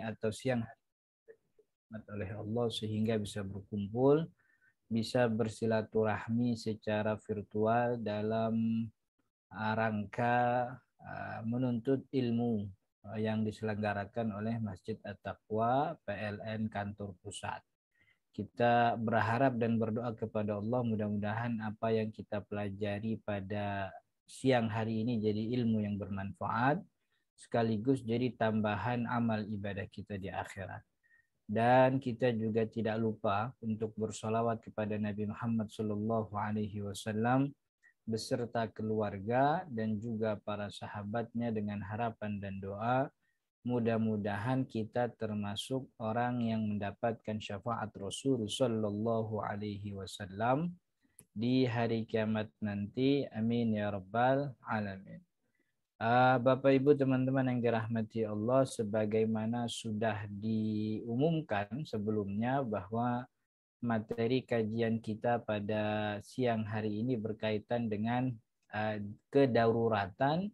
atau siang oleh Allah sehingga bisa berkumpul, bisa bersilaturahmi secara virtual dalam rangka menuntut ilmu yang diselenggarakan oleh Masjid At-Taqwa PLN Kantor Pusat. Kita berharap dan berdoa kepada Allah mudah-mudahan apa yang kita pelajari pada siang hari ini jadi ilmu yang bermanfaat sekaligus jadi tambahan amal ibadah kita di akhirat. Dan kita juga tidak lupa untuk bersolawat kepada Nabi Muhammad SAW beserta keluarga dan juga para sahabatnya dengan harapan dan doa mudah-mudahan kita termasuk orang yang mendapatkan syafaat Rasul sallallahu alaihi wasallam di hari kiamat nanti. Amin ya rabbal alamin. Bapak Ibu teman-teman yang dirahmati Allah, sebagaimana sudah diumumkan sebelumnya bahwa materi kajian kita pada siang hari ini berkaitan dengan kedaruratan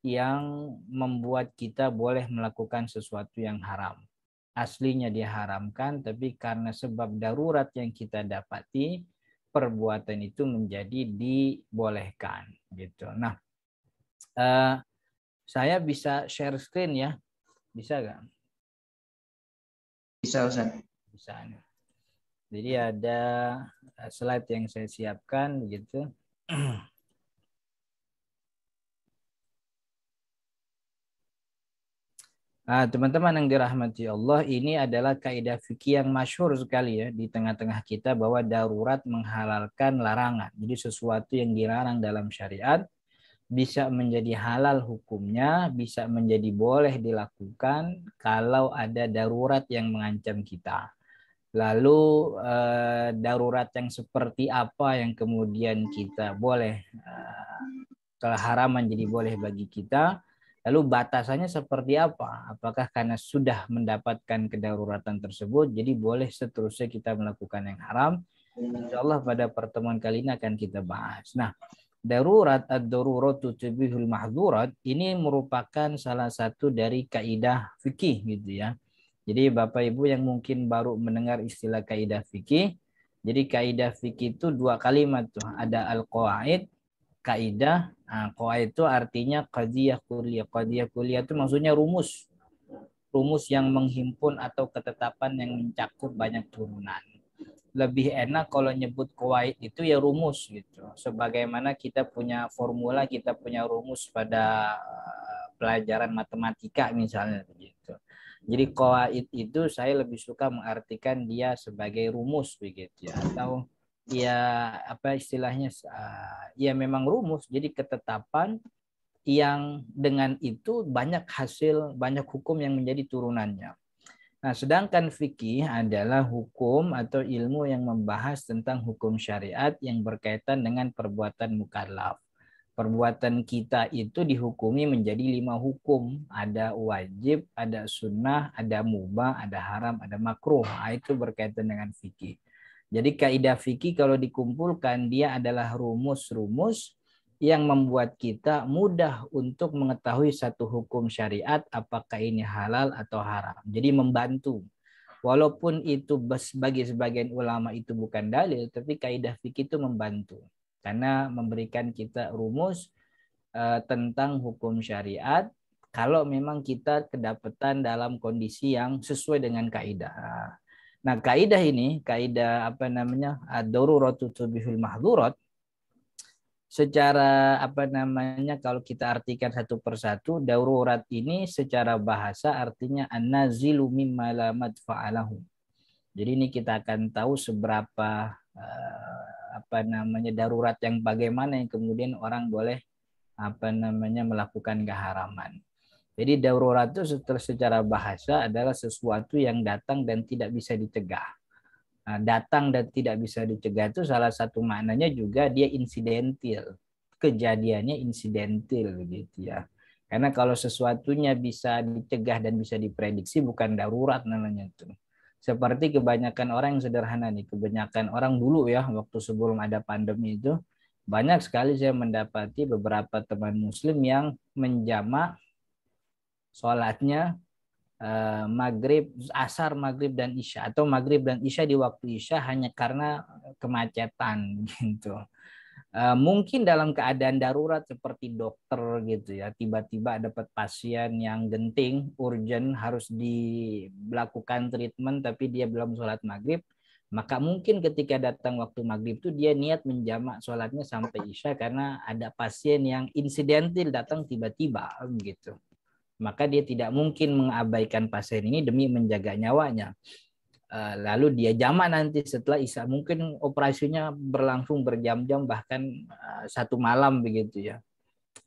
yang membuat kita boleh melakukan sesuatu yang haram. Aslinya diharamkan, tapi karena sebab darurat yang kita dapati, perbuatan itu menjadi dibolehkan. Gitu. Nah, saya bisa share screen ya, bisa nggak? Bisa Ustaz. Bisa. Jadi ada slide yang saya siapkan, gitu. Teman-teman yang dirahmati Allah, ini adalah kaidah fikih yang masyhur sekali ya di tengah-tengah kita bahwa darurat menghalalkan larangan. Jadi sesuatu yang dilarang dalam syariat bisa menjadi halal hukumnya, bisa menjadi boleh dilakukan kalau ada darurat yang mengancam kita. Lalu darurat yang seperti apa yang kemudian kita boleh keharaman jadi boleh bagi kita? Lalu batasannya seperti apa? Apakah karena sudah mendapatkan kedaruratan tersebut, jadi boleh seterusnya kita melakukan yang haram? Insya Allah pada pertemuan kali ini akan kita bahas. Nah, darurat ad-daruratu tubihul mahdzurat ini merupakan salah satu dari kaidah fikih gitu ya. Jadi Bapak Ibu yang mungkin baru mendengar istilah kaidah fikih, jadi kaidah fikih itu dua kalimat tuh, ada al-qawaid, kaidah. Qawaid itu artinya qadiyah kuliah. Qadiyah kuliah itu maksudnya rumus. Rumus yang menghimpun atau ketetapan yang mencakup banyak turunan. Lebih enak kalau nyebut qawaid itu ya rumus gitu. Sebagaimana kita punya formula, kita punya rumus pada pelajaran matematika misalnya begitu. Jadi qawaid itu saya lebih suka mengartikan dia sebagai rumus begitu ya, atau ya apa istilahnya ya memang rumus, jadi ketetapan yang dengan itu banyak hasil, banyak hukum yang menjadi turunannya. Nah, sedangkan fikih adalah hukum atau ilmu yang membahas tentang hukum syariat yang berkaitan dengan perbuatan mukallaf. Perbuatan kita itu dihukumi menjadi 5 hukum. Ada wajib, ada sunnah, ada mubah, ada haram, ada makruh. Nah, itu berkaitan dengan fikih. Jadi kaidah fikih kalau dikumpulkan dia adalah rumus-rumus yang membuat kita mudah untuk mengetahui satu hukum syariat apakah ini halal atau haram. Jadi membantu. Walaupun itu bagi sebagian ulama itu bukan dalil, tapi kaidah fikih itu membantu. Karena memberikan kita rumus tentang hukum syariat kalau memang kita kedapatan dalam kondisi yang sesuai dengan kaidah. Nah, kaidah ini, kaidah apa namanya? Ad-daruratu tubihul mahdzurat. Secara apa namanya kalau kita artikan satu persatu, darurat ini secara bahasa artinya an-nazilu mimma la madfa'alahu. Jadi ini kita akan tahu seberapa apa namanya darurat yang bagaimana yang kemudian orang boleh apa namanya melakukan keharaman. Jadi darurat itu secara bahasa adalah sesuatu yang datang dan tidak bisa dicegah. Nah, datang dan tidak bisa dicegah itu salah satu maknanya juga dia insidentil. Kejadiannya insidentil begitu ya. Karena kalau sesuatunya bisa dicegah dan bisa diprediksi bukan darurat namanya itu. Seperti kebanyakan orang yang sederhana nih, kebanyakan orang dulu ya waktu sebelum ada pandemi itu banyak sekali saya mendapati beberapa teman muslim yang menjamak sholatnya maghrib, asar, maghrib dan isya, atau maghrib dan isya di waktu isya hanya karena kemacetan gitu. Mungkin dalam keadaan darurat seperti dokter gitu ya, tiba-tiba dapat pasien yang genting, urgent, harus dilakukan treatment tapi dia belum sholat maghrib, maka mungkin ketika datang waktu maghrib itu dia niat menjamak sholatnya sampai isya karena ada pasien yang insidental datang tiba-tiba gitu. Maka dia tidak mungkin mengabaikan pasien ini demi menjaga nyawanya. Lalu dia jamak nanti setelah isya, mungkin operasinya berlangsung berjam-jam bahkan satu malam begitu ya.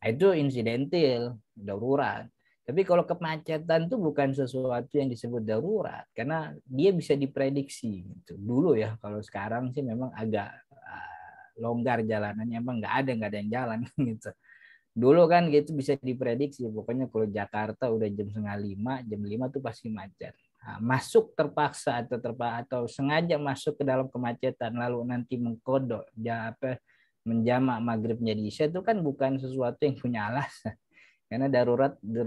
Itu insidental, darurat. Tapi kalau kemacetan itu bukan sesuatu yang disebut darurat karena dia bisa diprediksi gitu. Dulu ya, kalau sekarang sih memang agak longgar jalanannya, emang nggak ada yang jalan gitu. Dulu kan gitu bisa diprediksi, pokoknya kalau Jakarta udah jam 4:30, jam 5 tuh pasti macet. Nah, masuk terpaksa atau sengaja masuk ke dalam kemacetan lalu nanti mengkodok menjamak maghribnya di isya itu kan bukan sesuatu yang punya alasan. Karena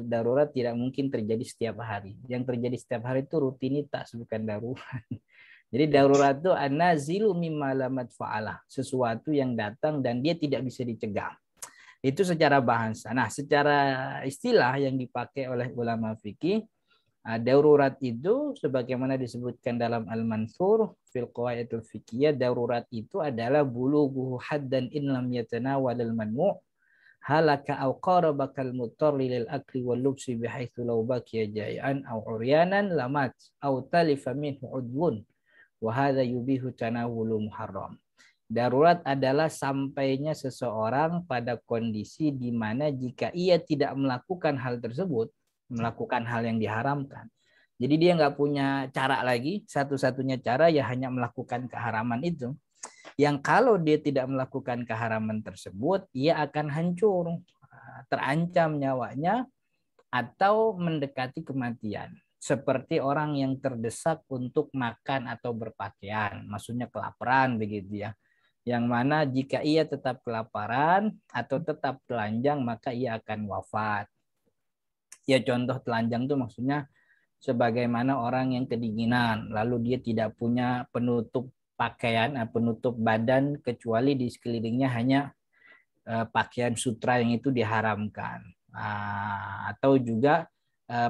darurat tidak mungkin terjadi setiap hari. Yang terjadi setiap hari itu rutinitas, bukan darurat. Jadi darurat itu an-nazilu mimma la madfa'alah, sesuatu yang datang dan dia tidak bisa dicegah. Itu secara bahasa. Nah, secara istilah yang dipakai oleh ulama fikih, darurat itu sebagaimana disebutkan dalam Al-Mansur fil Qawaidul Fiqhiyah, darurat itu adalah bulughu haddan in lam yatanawal al-manmu' halaka aw qarabakal mutarri lil akli wal lubsi bihaitsu law baqiya jai'an aw uryanan lamat aw talifa minhu udwun wa hadha yubihu tanawulu muharram. Darurat adalah sampainya seseorang pada kondisi di mana jika ia tidak melakukan hal tersebut, melakukan hal yang diharamkan. Jadi dia nggak punya cara lagi, satu-satunya cara ya hanya melakukan keharaman itu. Yang kalau dia tidak melakukan keharaman tersebut, ia akan hancur, terancam nyawanya, atau mendekati kematian. Seperti orang yang terdesak untuk makan atau berpakaian, maksudnya kelaparan begitu ya. Yang mana jika ia tetap kelaparan atau tetap telanjang maka ia akan wafat. Ya contoh telanjang itu maksudnya sebagaimana orang yang kedinginan lalu dia tidak punya penutup pakaian, penutup badan kecuali di sekelilingnya hanya pakaian sutra yang itu diharamkan. Atau juga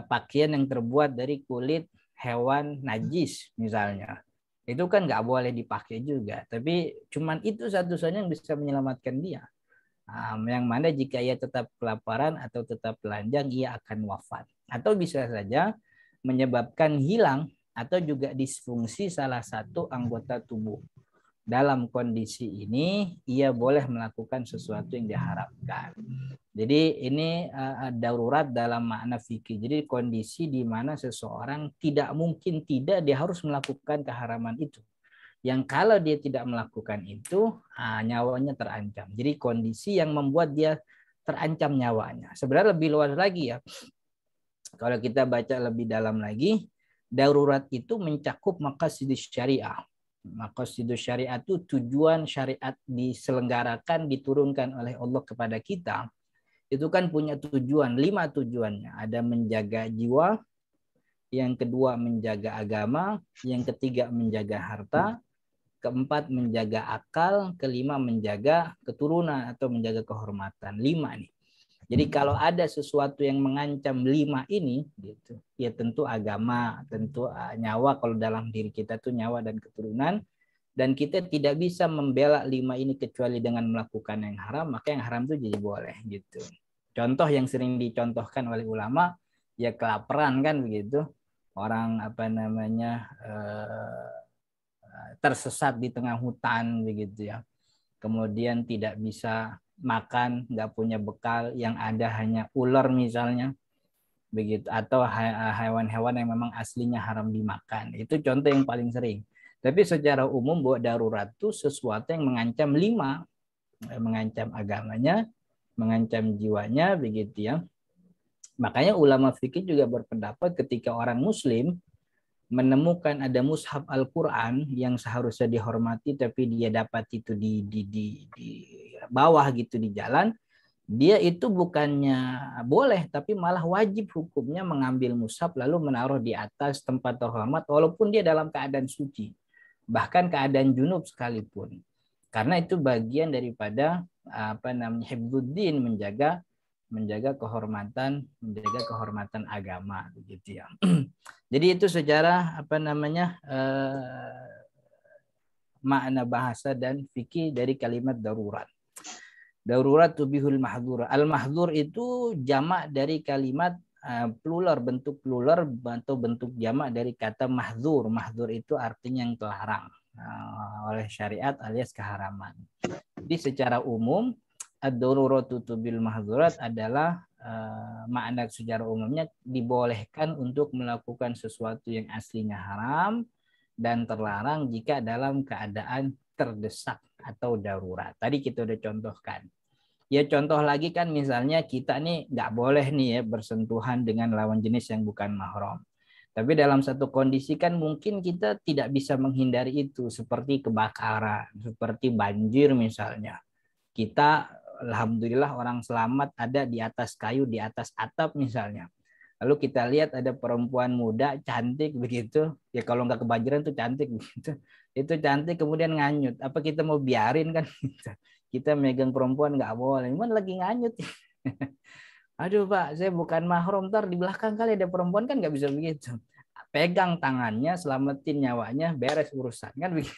pakaian yang terbuat dari kulit hewan najis misalnya. Itu kan nggak boleh dipakai juga. Tapi cuman itu satu-satunya yang bisa menyelamatkan dia. Yang mana jika ia tetap kelaparan atau tetap telanjang, ia akan wafat. Atau bisa saja menyebabkan hilang atau juga disfungsi salah satu anggota tubuh. Dalam kondisi ini, ia boleh melakukan sesuatu yang diharapkan. Jadi ini darurat dalam makna fikih. Jadi kondisi di mana seseorang tidak mungkin tidak dia harus melakukan keharaman itu. Yang kalau dia tidak melakukan itu, nyawanya terancam. Jadi kondisi yang membuat dia terancam nyawanya. Sebenarnya lebih luas lagi ya. Kalau kita baca lebih dalam lagi, darurat itu mencakup maqasidus syariah. Maqasidus syariat itu tujuan syariat diselenggarakan, diturunkan oleh Allah kepada kita. Itu kan punya tujuan, 5 tujuannya. Ada menjaga jiwa, yang kedua menjaga agama, yang ketiga menjaga harta, keempat menjaga akal, kelima menjaga keturunan atau menjaga kehormatan. 5 nih. Jadi kalau ada sesuatu yang mengancam 5 ini, gitu, ya tentu agama, tentu nyawa, kalau dalam diri kita tuh nyawa dan keturunan, dan kita tidak bisa membela 5 ini kecuali dengan melakukan yang haram, maka yang haram itu jadi boleh gitu. Contoh yang sering dicontohkan oleh ulama, ya kelaparan kan begitu, orang tersesat di tengah hutan begitu ya, kemudian tidak bisa makan, nggak punya bekal, yang ada hanya ular misalnya begitu, atau hewan-hewan yang memang aslinya haram dimakan. Itu contoh yang paling sering. Tapi secara umum bahwa darurat itu sesuatu yang mengancam 5, mengancam agamanya, mengancam jiwanya begitu ya. Makanya ulama fikih juga berpendapat ketika orang muslim menemukan ada mushaf Al-Quran yang seharusnya dihormati tapi dia dapat itu di bawah gitu di jalan, dia itu bukannya boleh, tapi malah wajib hukumnya mengambil mushaf lalu menaruh di atas tempat terhormat walaupun dia dalam keadaan suci, bahkan keadaan junub sekalipun. Karena itu bagian daripada hifdzuddin, menjaga kehormatan agama begitu ya. Jadi itu secara makna bahasa dan fikih dari kalimat darurat. Darurat tubihul mahdzur. Al-mahdzur itu jamak dari kalimat plural, bentuk plural atau bentuk jamak dari kata mahdzur. Mahdzur itu artinya yang terlarang oleh syariat alias keharaman. Jadi secara umum ad-daruratu tubil mahzurat adalah makna secara umumnya dibolehkan untuk melakukan sesuatu yang aslinya haram dan terlarang jika dalam keadaan terdesak atau darurat. Tadi kita udah contohkan. Ya contoh lagi kan misalnya kita nih nggak boleh nih ya bersentuhan dengan lawan jenis yang bukan mahram. Tapi dalam satu kondisi kan mungkin kita tidak bisa menghindari itu, seperti kebakaran, seperti banjir misalnya. Kita alhamdulillah orang selamat ada di atas kayu, di atas atap misalnya. Lalu kita lihat ada perempuan muda cantik begitu, ya kalau nggak kebanjiran tuh cantik begitu. Itu cantik kemudian nganyut. Apa kita mau biarin kan? Kita megang perempuan nggak boleh, cuman lagi nganyut. Aduh Pak, saya bukan mahram, ntar di belakang kali ada perempuan, kan nggak bisa begitu. Pegang tangannya, selamatin nyawanya, beres urusan kan begitu.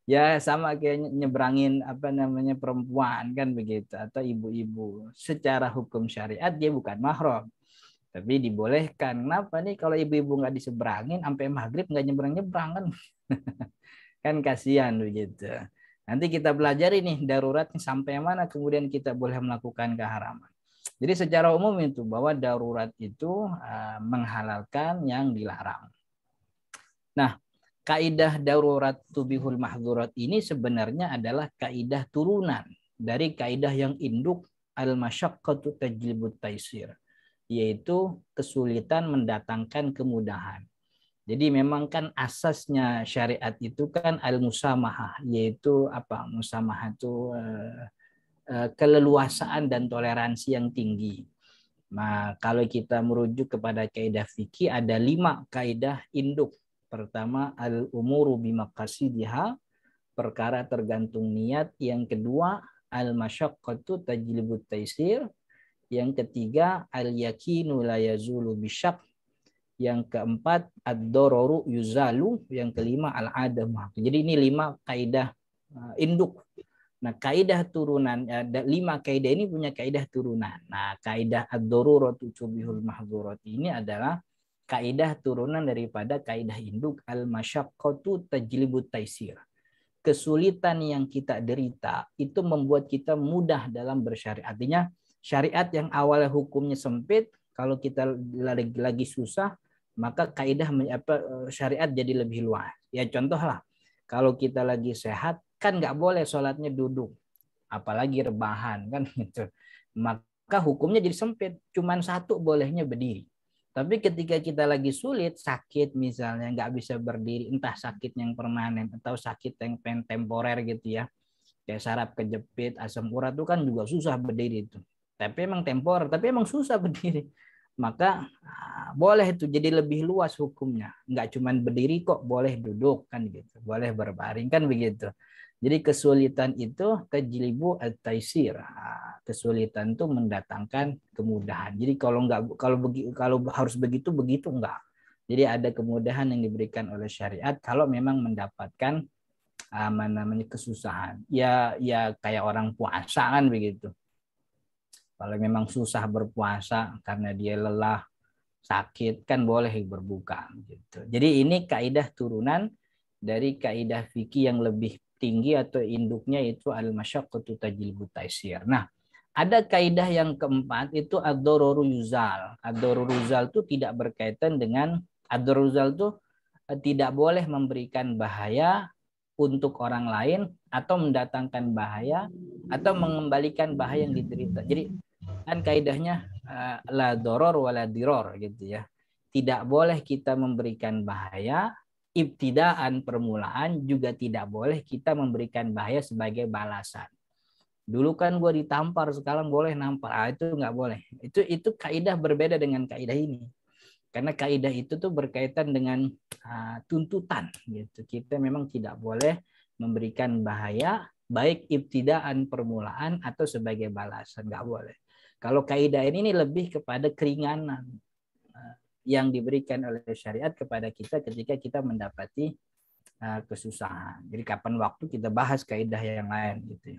Ya sama kayak nyebrangin perempuan kan begitu, atau ibu-ibu. Secara hukum syariat dia bukan mahram, tapi dibolehkan. Kenapa nih kalau ibu-ibu nggak diseberangin sampai maghrib nggak nyebrang-nyebrang kan? Kan kasihan begitu. Nanti kita belajar ini daruratnya sampai mana kemudian kita boleh melakukan keharaman. Jadi secara umum itu bahwa darurat itu menghalalkan yang dilarang. Nah, kaidah darurat tubihul mahzurat ini sebenarnya adalah kaidah turunan dari kaidah yang induk al-masyaqqatu tajlibut taisir, yaitu kesulitan mendatangkan kemudahan. Jadi memang kan asasnya syariat itu kan al-musamahah, yaitu musamahah itu keleluasaan dan toleransi yang tinggi. Nah, kalau kita merujuk kepada kaidah fikih ada 5 kaidah induk. Pertama, al-umuru bimaqasidiha, perkara tergantung niat. Yang kedua, al-masyaqqatu tajlibut taisir. Yang ketiga, al-yakinu la yazulu bisyak. Yang keempat, ad-dororu yuzalu. Yang kelima, al-adamah. Jadi ini 5 kaidah induk. Nah, kaidah turunan, 5 kaidah ini punya kaidah turunan. Nah, kaidah ad-daruratu tubihul mahzurat ini adalah kaidah turunan daripada kaidah induk al-masyaqqatu tajlibut taisir. Kesulitan yang kita derita itu membuat kita mudah dalam bersyariat. Artinya syariat yang awalnya hukumnya sempit, kalau kita lagi susah, maka kaidah syariat jadi lebih luas. Ya contohlah, kalau kita lagi sehat kan nggak boleh sholatnya duduk, apalagi rebahan kan gitu. Maka hukumnya jadi sempit, cuman 1 bolehnya berdiri. Tapi ketika kita lagi sulit, sakit misalnya, nggak bisa berdiri, entah sakit yang permanen atau sakit yang temporer gitu ya, kayak saraf kejepit, asam urat itu kan juga susah berdiri itu. Tapi emang temporer, tapi emang susah berdiri. Maka boleh itu jadi lebih luas hukumnya. Nggak cuma berdiri kok, boleh duduk kan gitu, boleh berbaring kan begitu. Jadi kesulitan itu tajlibu at-taisir. Kesulitan itu mendatangkan kemudahan. Jadi kalau harus begitu enggak. Jadi ada kemudahan yang diberikan oleh syariat kalau memang mendapatkan kesusahan. Ya kayak orang puasa kan begitu. Kalau memang susah berpuasa karena dia lelah, sakit, kan boleh berbuka gitu. Jadi ini kaidah turunan dari kaidah fikih yang lebih tinggi atau induknya itu al-masyaqqatu tajlibut taisir. Nah, ada kaidah yang keempat itu ad-daruru yuzal. Ad-daruru yuzal itu tidak berkaitan dengan ad-daruru yuzal itu tidak boleh memberikan bahaya untuk orang lain atau mendatangkan bahaya atau mengembalikan bahaya yang diderita. Jadi kan kaidahnya la doror wala diror gitu ya. Tidak boleh kita memberikan bahaya, ibtidaan permulaan, juga tidak boleh kita memberikan bahaya sebagai balasan. Dulu kan gue ditampar, sekarang boleh nampar. Itu nggak boleh. Itu kaidah berbeda dengan kaidah ini. Karena kaidah itu tuh berkaitan dengan tuntutan gitu. Kita memang tidak boleh memberikan bahaya baik ibtidaan permulaan atau sebagai balasan, nggak boleh. Kalau kaidah ini lebih kepada keringanan yang diberikan oleh syariat kepada kita ketika kita mendapati kesusahan. Jadi kapan waktu kita bahas kaidah yang lain gitu.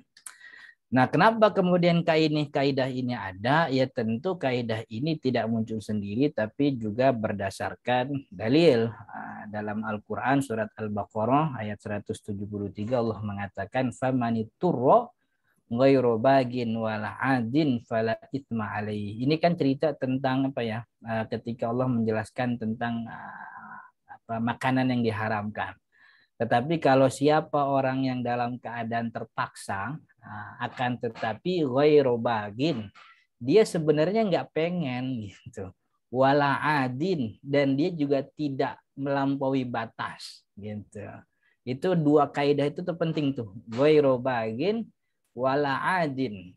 Nah, kenapa kemudian kaidah ini ada? Ya tentu kaidah ini tidak muncul sendiri, tapi juga berdasarkan dalil. Dalam Al-Quran surat Al-Baqarah ayat 173 Allah mengatakan famaniturra ghairu bagin wala adin fala itsma alaihi. Ini kan cerita tentang apa ya? Ketika Allah menjelaskan tentang makanan yang diharamkan. Tetapi kalau siapa orang yang dalam keadaan terpaksa, akan tetapi ghairu bagin, dia sebenarnya nggak pengen gitu. Wala adin, dan dia juga tidak melampaui batas gitu. Itu dua kaidah itu tuh penting tuh. Ghairu bagin wala adin,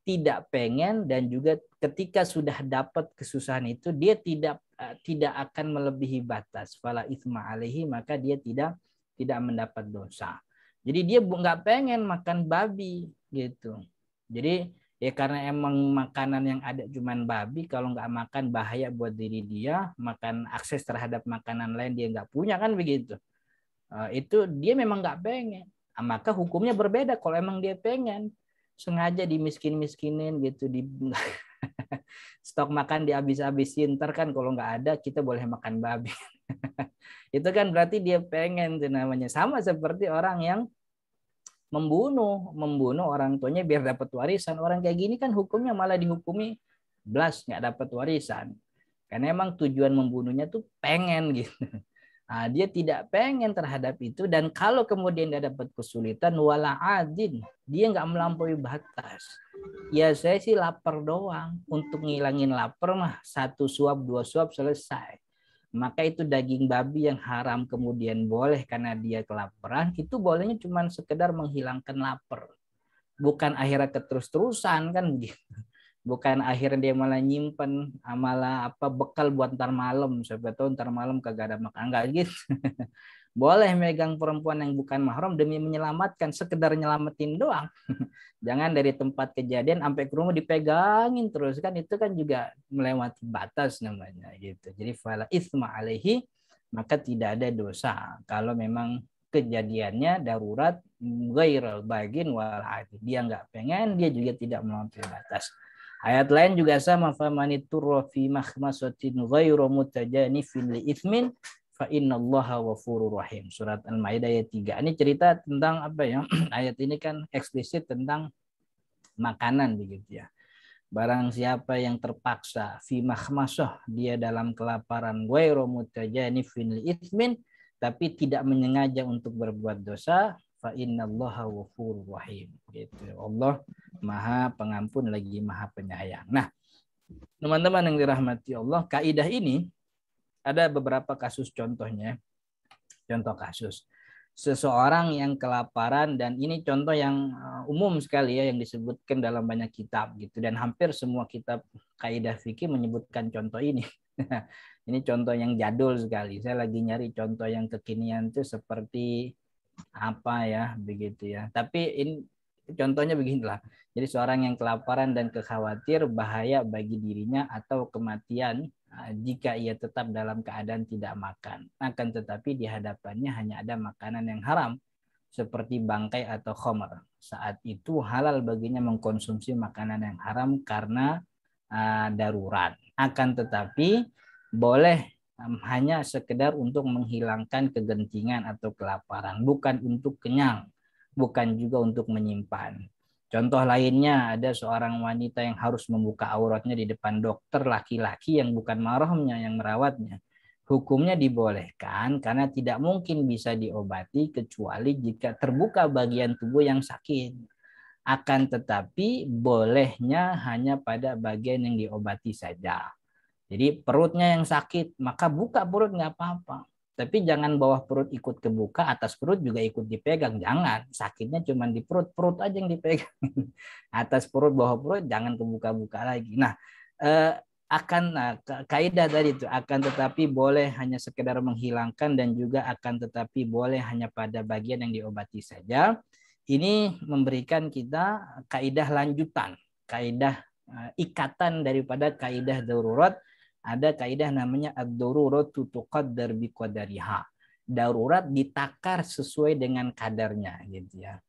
tidak pengen, dan juga ketika sudah dapat kesusahan itu dia tidak akan melebihi batas. Fala itsma alaihi, maka dia tidak mendapat dosa. Jadi dia nggak pengen makan babi gitu. Jadi ya karena emang makanan yang ada cuman babi, kalau nggak makan bahaya buat diri dia, makan akses terhadap makanan lain dia nggak punya kan begitu. Itu dia memang nggak pengen. Maka hukumnya berbeda kalau emang dia pengen. Sengaja dimiskin-miskinin gitu, di stok makan dihabis-habisin, ntar kan kalau nggak ada kita boleh makan babi. Itu kan berarti dia pengen, itu namanya. Sama seperti orang yang membunuh orang tuanya biar dapat warisan. Orang kayak gini kan hukumnya malah dihukumi blas, nggak dapat warisan. Karena emang tujuan membunuhnya tuh pengen gitu. Nah, dia tidak pengen terhadap itu, dan kalau kemudian dia dapat kesulitan wala adin, dia nggak melampaui batas. Ya saya sih lapar doang, untuk ngilangin lapar mah 1 suap 2 suap selesai. Maka itu daging babi yang haram kemudian boleh karena dia kelaparan, itu bolehnya cuma sekedar menghilangkan lapar. Bukan akhirnya terus-terusan kan begitu. Bukan akhirnya dia malah nyimpen malah bekal buat ntar malam, siapa tahu ntar malam kagak ada makan, enggak gitu. Boleh megang perempuan yang bukan mahram demi menyelamatkan, sekedar nyelamatin doang. Jangan dari tempat kejadian sampai ke rumah dipegangin terus, kan itu kan juga melewati batas namanya gitu. Jadi fala itsma alaihi, maka tidak ada dosa kalau memang kejadiannya darurat ghairul bagin wal adi. Dia nggak pengen, dia juga tidak melampaui batas. Ayat lain juga sama, famaniturra fi makhmasatin ghairu mutajanifin li itsmin fa innallaha ghafurur rahim. Surat Al-Maidah ayat 3. Ini cerita tentang apa ya? Ayat ini kan eksplisit tentang makanan begitu ya. Barang siapa yang terpaksa fi makhmasah, dia dalam kelaparan, ghairu mutajanifin li itsmin, tapi tidak menyengaja untuk berbuat dosa, fa innallaha ghafurur rahim. Gitu. Allah Maha Pengampun lagi Maha Penyayang. Nah, teman-teman yang dirahmati Allah, kaidah ini ada beberapa kasus contohnya. Contoh kasus seseorang yang kelaparan, dan ini contoh yang umum sekali ya, yang disebutkan dalam banyak kitab gitu, dan hampir semua kitab kaidah fikih menyebutkan contoh ini. Ini contoh yang jadul sekali. Saya lagi nyari contoh yang kekinian itu seperti apa ya begitu ya. Tapi ini contohnya beginilah. Jadi seorang yang kelaparan dan kekhawatir bahaya bagi dirinya atau kematian jika ia tetap dalam keadaan tidak makan. Akan tetapi di hadapannya hanya ada makanan yang haram seperti bangkai atau khamr. Saat itu halal baginya mengkonsumsi makanan yang haram karena darurat. Akan tetapi boleh hanya sekedar untuk menghilangkan kegentingan atau kelaparan, bukan untuk kenyang, bukan juga untuk menyimpan. Contoh lainnya, ada seorang wanita yang harus membuka auratnya di depan dokter laki-laki yang bukan mahramnya yang merawatnya. Hukumnya dibolehkan karena tidak mungkin bisa diobati kecuali jika terbuka bagian tubuh yang sakit. Akan tetapi bolehnya hanya pada bagian yang diobati saja. Jadi perutnya yang sakit, maka buka perut nggak apa-apa. Tapi jangan bawah perut ikut kebuka, atas perut juga ikut dipegang. Jangan, sakitnya cuma di perut, perut aja yang dipegang. Atas perut, bawah perut, jangan kebuka-buka lagi. Nah, kaidah tadi itu akan tetapi boleh hanya sekedar menghilangkan dan juga akan tetapi boleh hanya pada bagian yang diobati saja. Ini memberikan kita kaidah lanjutan, kaidah ikatan daripada kaidah darurat. Ada kaidah namanya ad-daruratu tuqaddar biqadariha. Darurat ditakar sesuai dengan kadarnya gitu ya.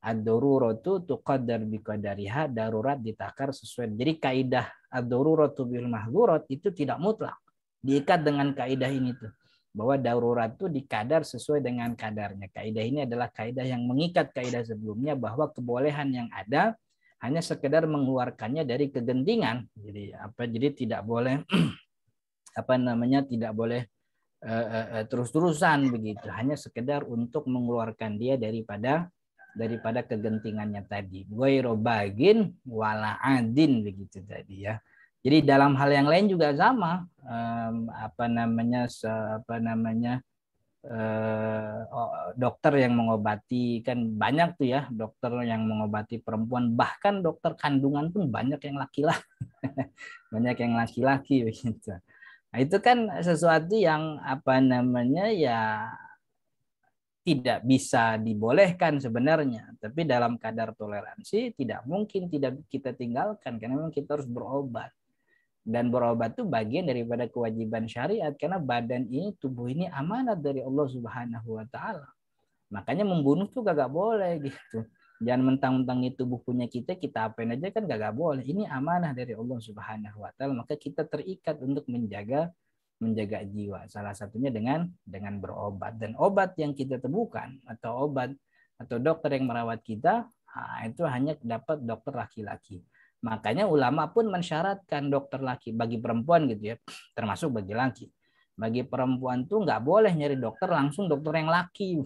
Ad-daruratu tuqaddar biqadariha, darurat ditakar sesuai. Jadi kaidah ad-daruratu bil mahdurat itu tidak mutlak. Diikat dengan kaidah ini tuh. Bahwa darurat itu dikadar sesuai dengan kadarnya. Kaidah ini adalah kaidah yang mengikat kaidah sebelumnya bahwa kebolehan yang ada hanya sekedar mengeluarkannya dari kegentingan. Jadi tidak boleh tidak boleh terus-terusan begitu. Hanya sekedar untuk mengeluarkan dia daripada kegentingannya tadi. Ghairu bagin wala adin begitu tadi ya. Jadi dalam hal yang lain juga sama, dokter yang mengobati, kan banyak tuh ya dokter yang mengobati perempuan, bahkan dokter kandungan pun banyak yang laki-laki. Banyak yang laki-laki begitu. Nah, itu kan sesuatu yang ya tidak bisa dibolehkan sebenarnya, tapi dalam kadar toleransi tidak mungkin tidak kita tinggalkan karena memang kita harus berobat. Dan berobat itu bagian daripada kewajiban syariat karena badan ini, tubuh ini amanat dari Allah Subhanahu wa taala. Makanya membunuh tuh gak boleh gitu. Jangan mentang-mentang itu bukunya kita apain aja kan gak boleh. Ini amanah dari Allah Subhanahu wa taala, maka kita terikat untuk menjaga jiwa. Salah satunya dengan berobat, dan obat yang kita temukan atau dokter yang merawat kita itu hanya dapat dokter laki-laki. Makanya ulama pun mensyaratkan dokter laki bagi perempuan gitu ya, termasuk bagi laki. Bagi perempuan tuh nggak boleh nyari dokter langsung dokter yang laki.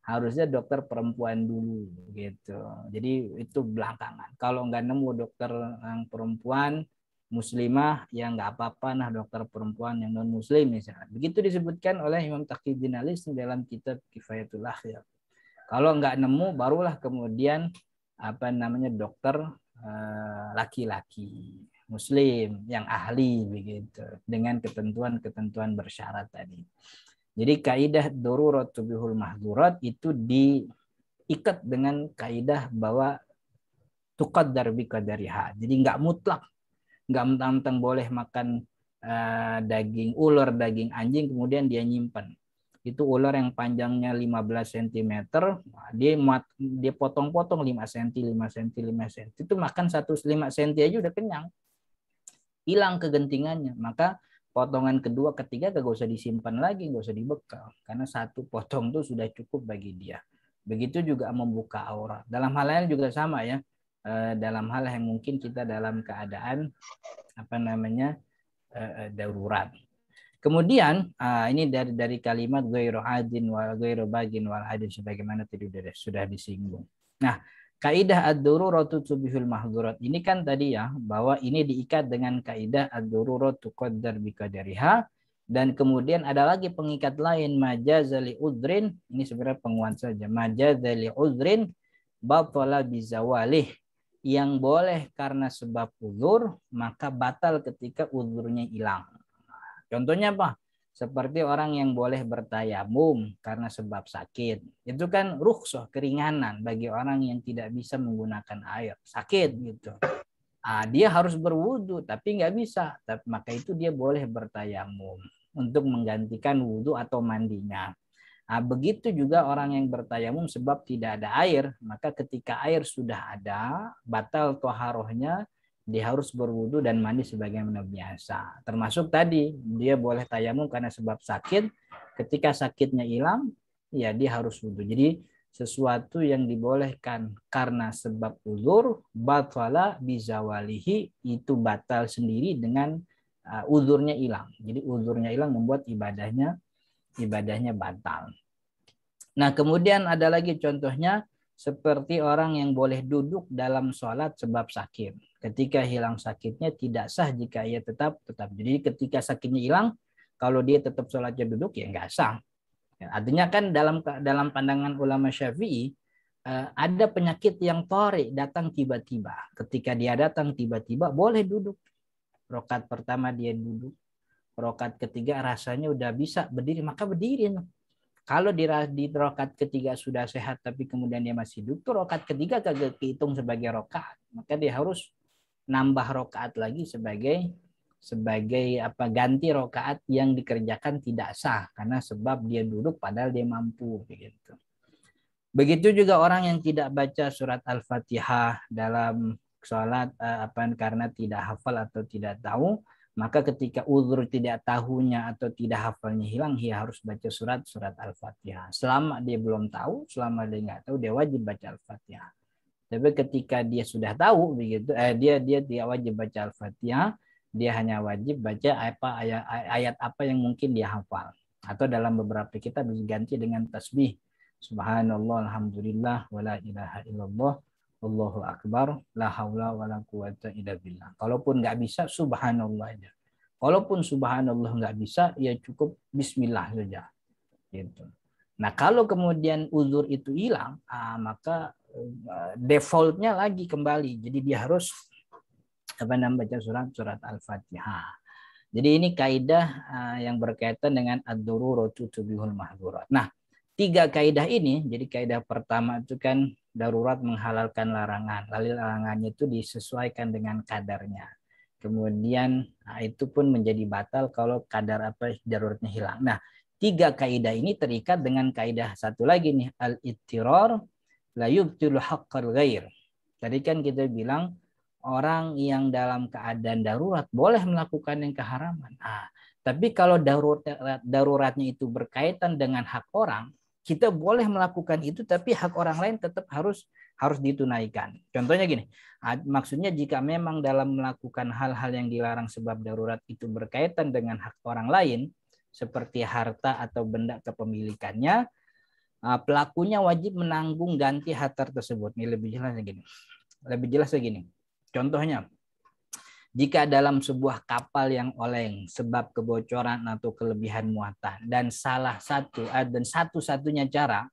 Harusnya dokter perempuan dulu gitu. Jadi itu belakangan. Kalau nggak nemu dokter yang perempuan muslimah ya nggak apa-apa, nah dokter perempuan yang non muslim misalnya. Begitu disebutkan oleh Imam Taqiyuddin Al-Isni dalam kitab Kifayatul Akhyar. Kalau nggak nemu barulah kemudian dokter laki-laki muslim yang ahli begitu dengan ketentuan bersyarat tadi. Jadi kaidah darurat tubihul mahdurat itu diikat dengan kaidah bahwa tuqaddar biqadariha. Jadi nggak mutlak, nggak mentang-mentang boleh makan daging ular, daging anjing kemudian dia nyimpan. Itu ular yang panjangnya 15 cm, dia potong-potong 5 cm, 5 cm, 5 cm. Itu makan 1 5 cm aja udah kenyang. Hilang kegentingannya. Maka potongan kedua, ketiga gak usah disimpan lagi, gak usah dibekal. Karena 1 potong itu sudah cukup bagi dia. Begitu juga membuka aurat. Dalam hal lain juga sama ya. Dalam hal yang mungkin kita dalam keadaan darurat. Kemudian ini dari kalimat ghairu adin wal ghairu bagin wal adin sebagaimana tadi sudah disinggung. Nah, kaidah ad-daruratu tubihul mahdurat ini kan tadi ya bahwa ini diikat dengan kaidah ad-daruratu tuqaddar biqadariha, dan kemudian ada lagi pengikat lain majazali udrin, ini sebenarnya penguat saja, majazali udrin batala bizawalih, yang boleh karena sebab uzur maka batal ketika uzurnya hilang. Contohnya apa? Seperti orang yang boleh bertayamum karena sebab sakit. Itu kan rukhsah, keringanan bagi orang yang tidak bisa menggunakan air. Sakit gitu. Dia harus berwudu tapi nggak bisa. Maka itu dia boleh bertayamum untuk menggantikan wudu atau mandinya. Begitu juga orang yang bertayamum sebab tidak ada air. Maka ketika air sudah ada, batal toharohnya, dia harus berwudu dan mandi sebagaimana biasa. Termasuk tadi dia boleh tayamum karena sebab sakit. Ketika sakitnya hilang, ya dia harus wudu. Jadi sesuatu yang dibolehkan karena sebab uzur, batala bizawalihi, itu batal sendiri dengan uzurnya hilang. Jadi uzurnya hilang membuat ibadahnya batal. Nah kemudian ada lagi contohnya seperti orang yang boleh duduk dalam sholat sebab sakit. Ketika hilang sakitnya tidak sah jika ia tetap. Jadi ketika sakitnya hilang, Kalau dia tetap sholatnya duduk ya nggak sah. Artinya kan dalam pandangan ulama Syafi'i ada penyakit yang tori datang tiba-tiba. Ketika dia datang tiba-tiba boleh duduk. Rokat pertama dia duduk. Rokat ketiga rasanya udah bisa berdiri maka berdiri. Kalau di rokat ketiga sudah sehat tapi kemudian dia masih duduk, rokat ketiga kagak dihitung sebagai rokat. Maka dia harus nambah rokaat lagi sebagai ganti rokaat yang dikerjakan tidak sah karena sebab dia duduk padahal dia mampu begitu. Begitu juga orang yang tidak baca surat Al-Fatihah dalam sholat karena tidak hafal atau tidak tahu, maka ketika uzur tidak tahunya atau tidak hafalnya hilang, dia harus baca surat Al-Fatihah. Selama dia belum tahu, selama dia nggak tahu, dia wajib baca Al-Fatihah. Tapi ketika dia sudah tahu begitu, dia wajib baca Al-Fatihah, dia hanya wajib baca ayat apa yang mungkin dia hafal. Atau dalam beberapa kitab diganti dengan tasbih. Subhanallah, alhamdulillah, wala ilaha illallah, Allahu akbar, la haula wala quwata illa billah. Kalaupun nggak bisa, subhanallah aja. Kalaupun subhanallah nggak bisa, ya cukup bismillah saja. Gitu. Nah kalau kemudian uzur itu hilang, maka defaultnya lagi kembali. Jadi dia harus baca surat Al-Fatihah. Jadi ini kaidah yang berkaitan dengan ad-daruratu tubihul mahdurat. Nah, 3 kaidah ini, jadi kaidah pertama itu kan darurat menghalalkan larangan. Lalu larangannya itu disesuaikan dengan kadarnya. Kemudian itu pun menjadi batal kalau kadar daruratnya hilang. Nah, 3 kaidah ini terikat dengan kaidah satu lagi nih, al-ittirar la yubtilu haqqal ghair. Tadi kan kita bilang orang yang dalam keadaan darurat boleh melakukan yang keharaman. Tapi kalau daruratnya itu berkaitan dengan hak orang, kita boleh melakukan itu tapi hak orang lain tetap harus ditunaikan. Contohnya gini, maksudnya jika memang dalam melakukan hal-hal yang dilarang sebab darurat itu berkaitan dengan hak orang lain, seperti harta atau benda kepemilikannya, pelakunya wajib menanggung ganti harta tersebut. Ini lebih jelas segini. Contohnya, jika dalam sebuah kapal yang oleng sebab kebocoran atau kelebihan muatan dan satu-satunya cara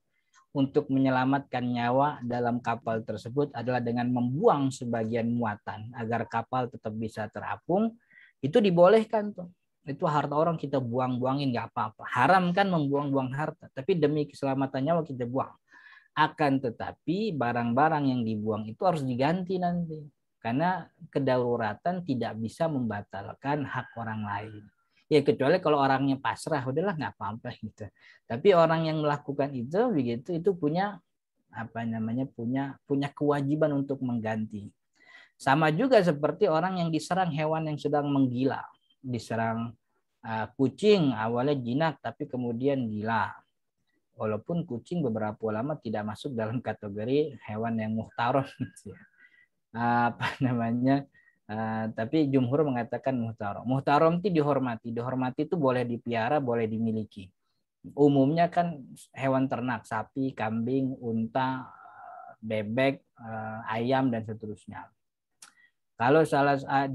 untuk menyelamatkan nyawa dalam kapal tersebut adalah dengan membuang sebagian muatan agar kapal tetap bisa terapung, itu dibolehkan tuh. Itu harta orang kita buang-buangin nggak apa-apa. Haram kan membuang-buang harta, tapi demi keselamatan nyawa kita buang. Akan tetapi barang-barang yang dibuang itu harus diganti nanti. Karena kedaruratan tidak bisa membatalkan hak orang lain. Ya kecuali kalau orangnya pasrah, udahlah nggak apa-apa gitu. Tapi orang yang melakukan itu begitu itu punya punya kewajiban untuk mengganti. Sama juga seperti orang yang diserang hewan yang sedang menggila, diserang kucing awalnya jinak tapi kemudian gila. Walaupun kucing beberapa ulama tidak masuk dalam kategori hewan yang muhtaram gitu ya. Tapi jumhur mengatakan muhtaram itu dihormati itu boleh dipiara, boleh dimiliki. Umumnya kan hewan ternak, sapi, kambing, unta, bebek, ayam dan seterusnya. Kalau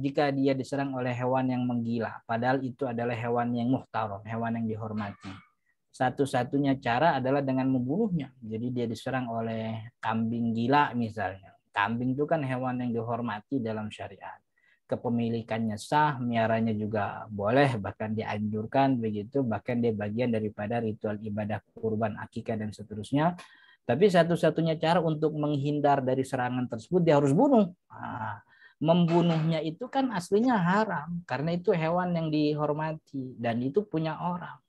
jika dia diserang oleh hewan yang menggila, padahal itu adalah hewan yang muhtaram, hewan yang dihormati, satu-satunya cara adalah dengan membunuhnya. Jadi dia diserang oleh kambing gila misalnya. Kambing itu kan hewan yang dihormati dalam syariat. Kepemilikannya sah, miaranya juga boleh, bahkan dianjurkan begitu, bahkan dia bagian daripada ritual ibadah kurban, akikah dan seterusnya. Tapi satu-satunya cara untuk menghindar dari serangan tersebut dia harus bunuh. Membunuhnya itu kan aslinya haram karena itu hewan yang dihormati dan itu punya orang.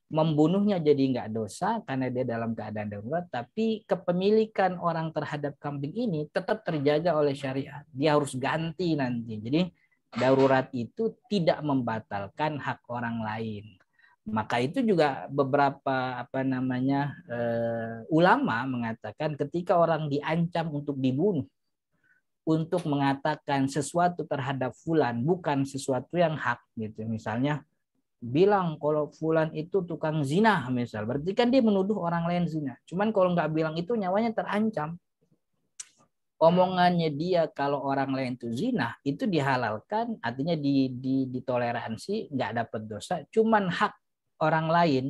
Membunuhnya jadi nggak dosa karena dia dalam keadaan darurat, tapi kepemilikan orang terhadap kambing ini tetap terjaga oleh syariat. Dia harus ganti nanti. Jadi darurat itu tidak membatalkan hak orang lain. Maka itu juga beberapa ulama mengatakan ketika orang diancam untuk dibunuh, untuk mengatakan sesuatu terhadap fulan bukan sesuatu yang hak gitu. Misalnya bilang kalau fulan itu tukang zina misal, berarti kan dia menuduh orang lain zina. Cuman kalau nggak bilang itu nyawanya terancam. omongannya dia kalau orang lain itu zina itu dihalalkan, artinya ditoleransi, nggak dapat dosa. Cuman hak orang lain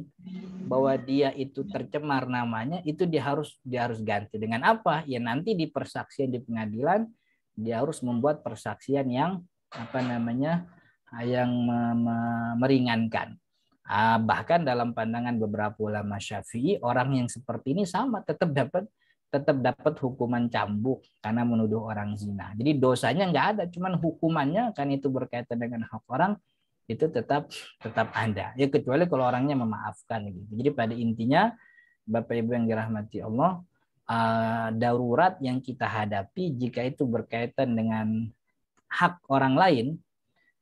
bahwa dia itu tercemar namanya itu dia harus ganti dengan apa? Ya nanti di persaksian di pengadilan dia harus membuat persaksian yang yang meringankan. Bahkan dalam pandangan beberapa ulama Syafi'i, orang yang seperti ini sama tetap dapat hukuman cambuk karena menuduh orang zina. Jadi dosanya nggak ada, cuman hukumannya kan itu berkaitan dengan hak orang itu tetap ada. Ya kecuali kalau orangnya memaafkan gitu. Jadi pada intinya Bapak Ibu yang dirahmati Allah, darurat yang kita hadapi jika itu berkaitan dengan hak orang lain,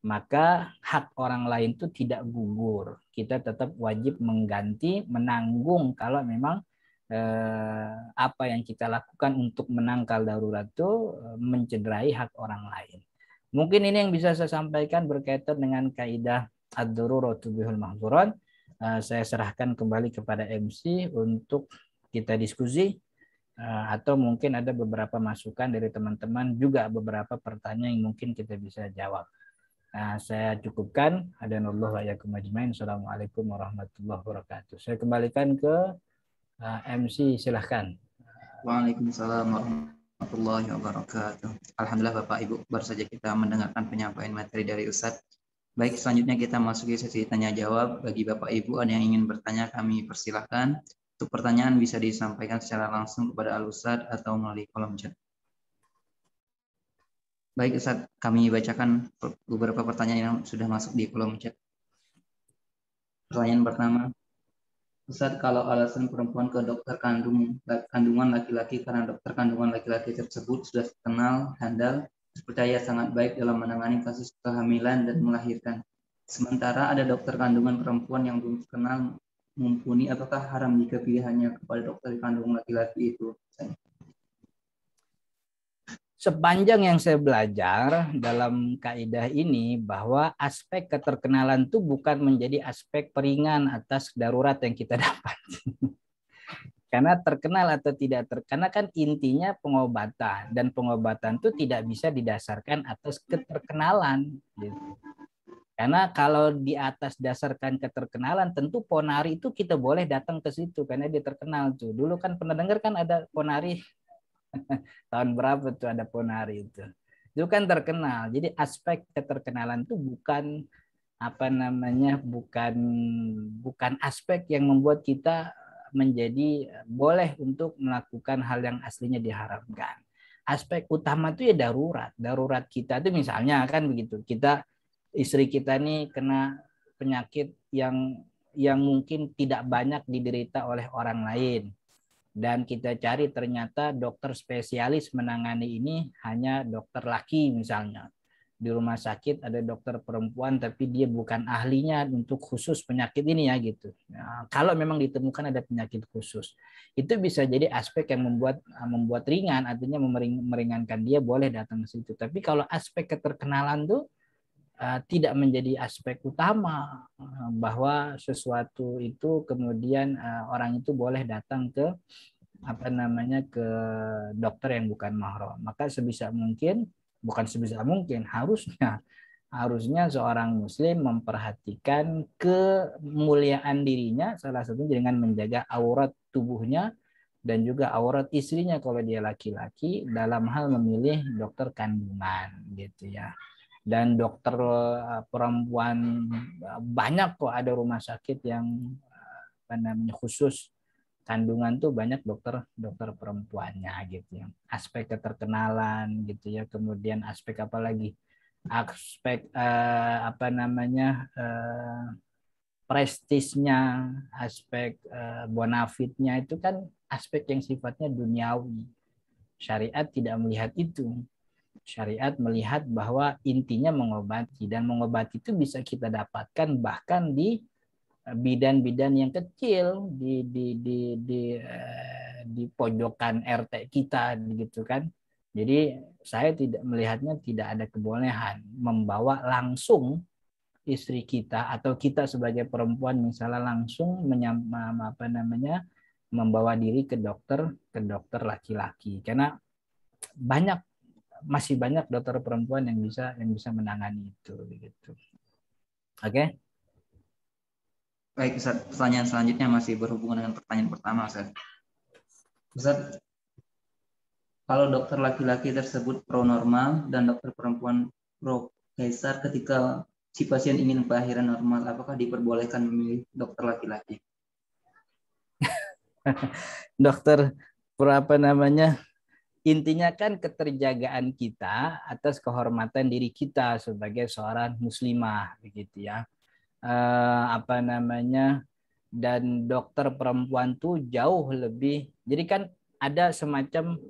maka hak orang lain itu tidak gugur. Kita tetap wajib mengganti, menanggung kalau memang apa yang kita lakukan untuk menangkal darurat itu mencederai hak orang lain. Mungkin ini yang bisa saya sampaikan berkaitan dengan kaidah ad-daruratu bihul mahzurat. Saya serahkan kembali kepada MC untuk kita diskusi, atau mungkin ada beberapa masukan dari teman-teman, juga beberapa pertanyaan yang mungkin kita bisa jawab. Saya cukupkan. Hadanallahu wa iyyakum ajmain. Assalamualaikum warahmatullahi wabarakatuh. Saya kembalikan ke MC, silahkan. Waalaikumsalam warahmatullahi wabarakatuh. Alhamdulillah Bapak Ibu, baru saja kita mendengarkan penyampaian materi dari Ustadz. Baik, selanjutnya kita masuki sesi tanya jawab. Bagi Bapak Ibu ada yang ingin bertanya, kami persilahkan. Untuk pertanyaan bisa disampaikan secara langsung kepada Al-Ustadz atau melalui kolom chat. Baik Ustadz, kami bacakan beberapa pertanyaan yang sudah masuk di kolom chat. Pertanyaan pertama, Ustadz, kalau alasan perempuan ke dokter kandungan laki-laki karena dokter kandungan laki-laki tersebut sudah terkenal, handal, terpercaya sangat baik dalam menangani kasus kehamilan dan melahirkan. Sementara ada dokter kandungan perempuan yang belum terkenal mumpuni, apakah haram jika pilihannya kepada dokter kandungan laki-laki itu? Sepanjang yang saya belajar dalam kaidah ini, bahwa aspek keterkenalan itu bukan menjadi aspek peringan atas darurat yang kita dapat. Karena terkenal atau tidak terkenal kan intinya pengobatan, dan pengobatan itu tidak bisa didasarkan atas keterkenalan. Gitu. Karena kalau di atas dasarkan keterkenalan, tentu ponari itu kita boleh datang ke situ karena dia terkenal tuh. Dulu kan pernah dengar kan ada ponari tahun berapa tuh ada ponari itu kan terkenal. Jadi aspek keterkenalan itu bukan bukan aspek yang membuat kita menjadi boleh untuk melakukan hal yang aslinya diharamkan. Aspek utama itu ya darurat kita itu, misalnya kan begitu, istri kita nih kena penyakit yang mungkin tidak banyak diderita oleh orang lain, dan kita cari ternyata dokter spesialis menangani ini hanya dokter laki misalnya. Di rumah sakit ada dokter perempuan tapi dia bukan ahlinya untuk khusus penyakit ini ya gitu. Nah, kalau memang ditemukan ada penyakit khusus, itu bisa jadi aspek yang membuat ringan, artinya meringankan dia, boleh datang ke situ. Tapi kalau aspek keterkenalan tuh tidak menjadi aspek utama, bahwa sesuatu itu kemudian orang itu boleh datang ke ke dokter yang bukan mahram. Maka harusnya seorang muslim memperhatikan kemuliaan dirinya, salah satunya dengan menjaga aurat tubuhnya dan juga aurat istrinya kalau dia laki-laki, dalam hal memilih dokter kandungan gitu ya. Dan dokter perempuan banyak kok, ada rumah sakit yang khusus kandungan tuh banyak dokter perempuannya gitu ya. Aspek keterkenalan gitu ya, kemudian aspek apa lagi, aspek prestisnya, aspek bonafitnya, itu kan aspek yang sifatnya duniawi. Syariat tidak melihat itu. Syariat melihat bahwa intinya mengobati, dan mengobati itu bisa kita dapatkan bahkan di bidan-bidan yang kecil di pojokan RT kita gitu kan. Jadi saya tidak melihatnya, tidak ada kebolehan membawa langsung istri kita atau kita sebagai perempuan misalnya langsung membawa diri ke dokter laki-laki, karena masih banyak dokter perempuan yang bisa menangani itu gitu. Oke. Baik Ustaz, pertanyaan selanjutnya masih berhubungan dengan pertanyaan pertama Ustaz. Ustaz, kalau dokter laki-laki tersebut pro normal dan dokter perempuan pro keiser ketika si pasien ingin kelahiran normal, apakah diperbolehkan memilih dokter laki-laki? Dokter apa namanya? Intinya kan keterjagaan kita atas kehormatan diri kita sebagai seorang muslimah begitu ya. Apa namanya? Dan dokter perempuan tuh jauh lebih. Jadi kan ada semacam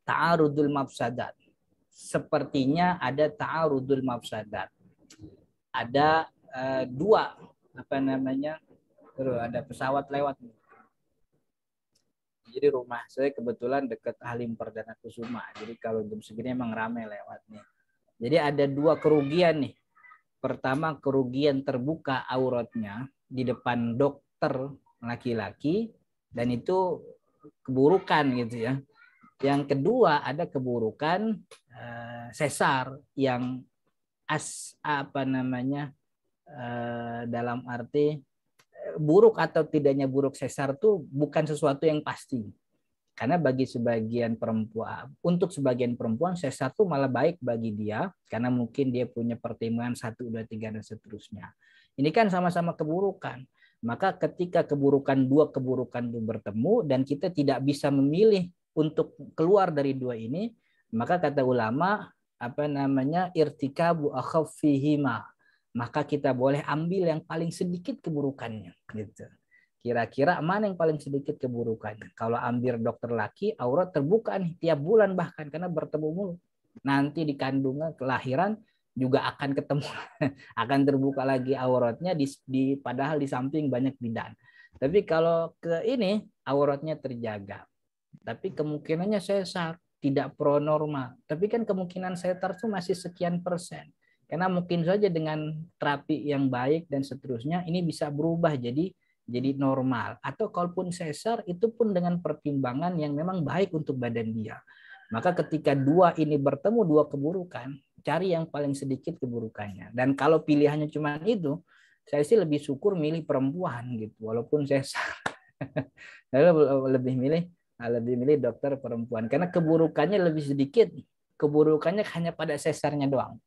ta'arudul mafsadat. Sepertinya ada ta'arudul mafsadat. Ada dua apa namanya? Ada pesawat lewat. Jadi rumah saya kebetulan dekat Halim Perdana Kusuma. Jadi kalau jam segini emang ramai lewatnya. Jadi ada dua kerugian nih. Pertama, kerugian terbuka auratnya di depan dokter laki-laki dan itu keburukan gitu ya. Yang kedua ada keburukan sesar yang dalam arti buruk atau tidaknya buruk sesar tuh bukan sesuatu yang pasti. Karena bagi sebagian perempuan, untuk sebagian perempuan sesar tuh malah baik bagi dia karena mungkin dia punya pertimbangan 1, 2, 3 dan seterusnya. Ini kan sama-sama keburukan. Maka ketika dua keburukan itu bertemu dan kita tidak bisa memilih untuk keluar dari dua ini, maka kata ulama irtikabu akhaffihima, maka kita boleh ambil yang paling sedikit keburukannya gitu. Kira-kira mana yang paling sedikit keburukannya? Kalau ambil dokter laki, aurat terbuka nih tiap bulan bahkan karena bertemu mulu. Nanti di kandungan kelahiran juga akan ketemu, akan terbuka lagi auratnya padahal di samping banyak bidan. Tapi kalau ke ini auratnya terjaga. Tapi kemungkinannya sesar, tidak pronormal. Tapi kan kemungkinan sesar itu masih sekian persen. Karena mungkin saja dengan terapi yang baik dan seterusnya ini bisa berubah jadi normal. Atau kalaupun sesar itu pun dengan pertimbangan yang memang baik untuk badan dia. Maka ketika dua ini bertemu, dua keburukan, cari yang paling sedikit keburukannya. Dan kalau pilihannya cuma itu, saya sih lebih syukur milih perempuan gitu, walaupun sesar. lebih milih dokter perempuan karena keburukannya lebih sedikit. Keburukannya hanya pada sesarnya doang.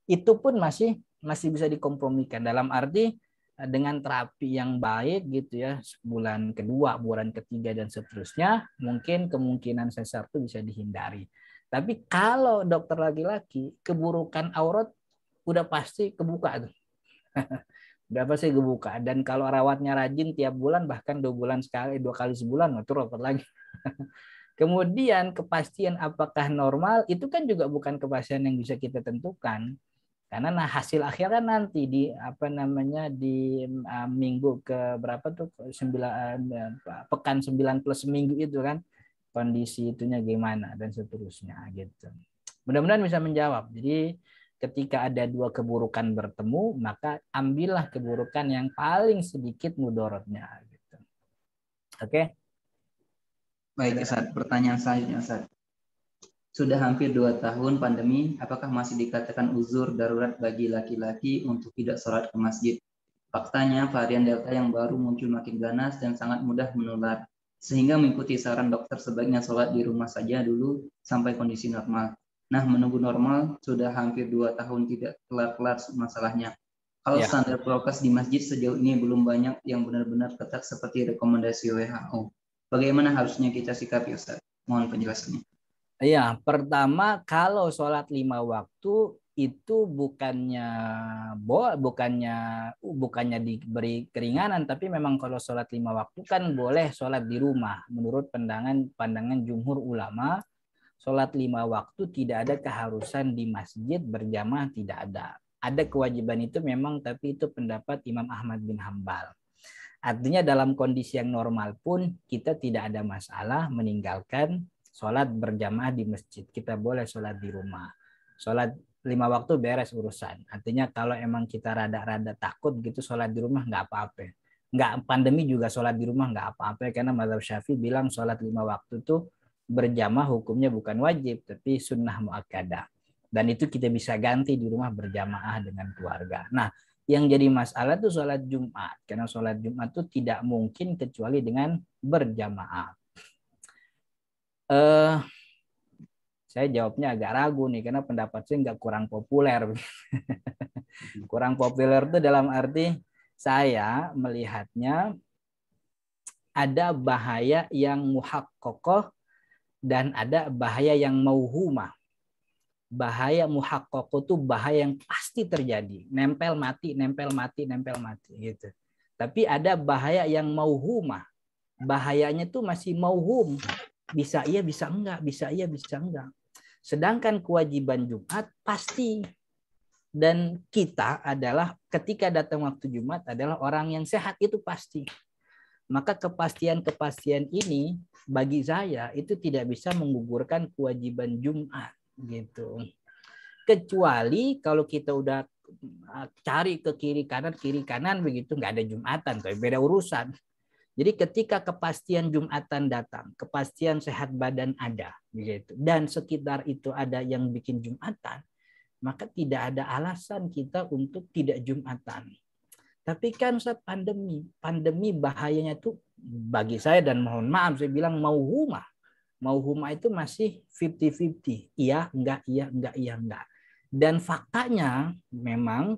Itu pun masih bisa dikompromikan dalam arti dengan terapi yang baik gitu ya, bulan kedua, bulan ketiga dan seterusnya, mungkin kemungkinan sesar itu bisa dihindari. Tapi kalau dokter laki-laki, keburukan aurat udah pasti kebuka tuh. Udah pasti kebuka. Dan kalau rawatnya rajin tiap bulan, bahkan 2 bulan sekali, 2 kali sebulan, itu rawat lagi. Kemudian kepastian apakah normal, itu kan juga bukan kepastian yang bisa kita tentukan. Karena hasil akhirnya nanti di minggu ke berapa tuh pekan 9 plus seminggu itu kan kondisi itunya gimana dan seterusnya gitu. Mudah-mudahan bisa menjawab. Jadi ketika ada dua keburukan bertemu, maka ambillah keburukan yang paling sedikit mudorotnya gitu. Oke. Baik Ustaz, pertanyaan selanjutnya Ustaz. Sudah hampir 2 tahun pandemi, apakah masih dikatakan uzur darurat bagi laki-laki untuk tidak sholat ke masjid? Faktanya, varian Delta yang baru muncul makin ganas dan sangat mudah menular, sehingga mengikuti saran dokter sebaiknya sholat di rumah saja dulu sampai kondisi normal. Nah, menunggu normal sudah hampir 2 tahun tidak kelar-kelar masalahnya. Kalau standar prokes di masjid sejauh ini belum banyak yang benar-benar ketat seperti rekomendasi WHO. Bagaimana harusnya kita sikapi, Ustaz? Mohon penjelasannya. Iya, pertama kalau sholat 5 waktu itu bukannya diberi keringanan, tapi memang kalau sholat 5 waktu kan boleh sholat di rumah. Menurut pandangan jumhur ulama, sholat 5 waktu tidak ada keharusan di masjid berjamaah, tidak ada. Ada kewajiban itu memang, tapi itu pendapat Imam Ahmad bin Hambal. Artinya dalam kondisi yang normal pun kita tidak ada masalah meninggalkan sholat berjamaah di masjid. Kita boleh sholat di rumah. Sholat 5 waktu beres urusan. Artinya kalau emang kita rada-rada takut gitu sholat di rumah nggak apa-apa. Nggak pandemi juga sholat di rumah nggak apa-apa. Karena mazhab Syafi'i bilang sholat 5 waktu itu berjamaah hukumnya bukan wajib, tapi sunnah muakkadah. Dan itu kita bisa ganti di rumah berjamaah dengan keluarga. Nah, yang jadi masalah itu sholat Jumat. Karena sholat Jumat itu tidak mungkin kecuali dengan berjamaah. Saya jawabnya agak ragu nih, karena pendapat saya nggak kurang populer. Kurang populer itu dalam arti saya melihatnya ada bahaya yang muhaqqaqah dan ada bahaya yang mauhumah. Bahaya muhaqqaqah itu bahaya yang pasti terjadi, nempel mati, nempel mati, nempel mati gitu. Tapi ada bahaya yang mauhumah. Bahayanya itu masih mauhum. Bisa iya, bisa enggak, bisa iya, bisa enggak. Sedangkan kewajiban Jumat pasti. Dan kita adalah ketika datang waktu Jumat adalah orang yang sehat, itu pasti. Maka kepastian-kepastian ini bagi saya itu tidak bisa menggugurkan kewajiban Jumat gitu. Kecuali kalau kita udah cari ke kiri kanan begitu, nggak ada Jumatan, tuh beda urusan. Jadi ketika kepastian Jumatan datang, kepastian sehat badan ada, begitu, dan sekitar itu ada yang bikin Jumatan, maka tidak ada alasan kita untuk tidak Jumatan. Tapi kan saat pandemi bahayanya tuh bagi saya, dan mohon maaf saya bilang mauhumah. Mauhumah itu masih 50-50. Iya, enggak, iya, enggak, iya, enggak. Dan faktanya memang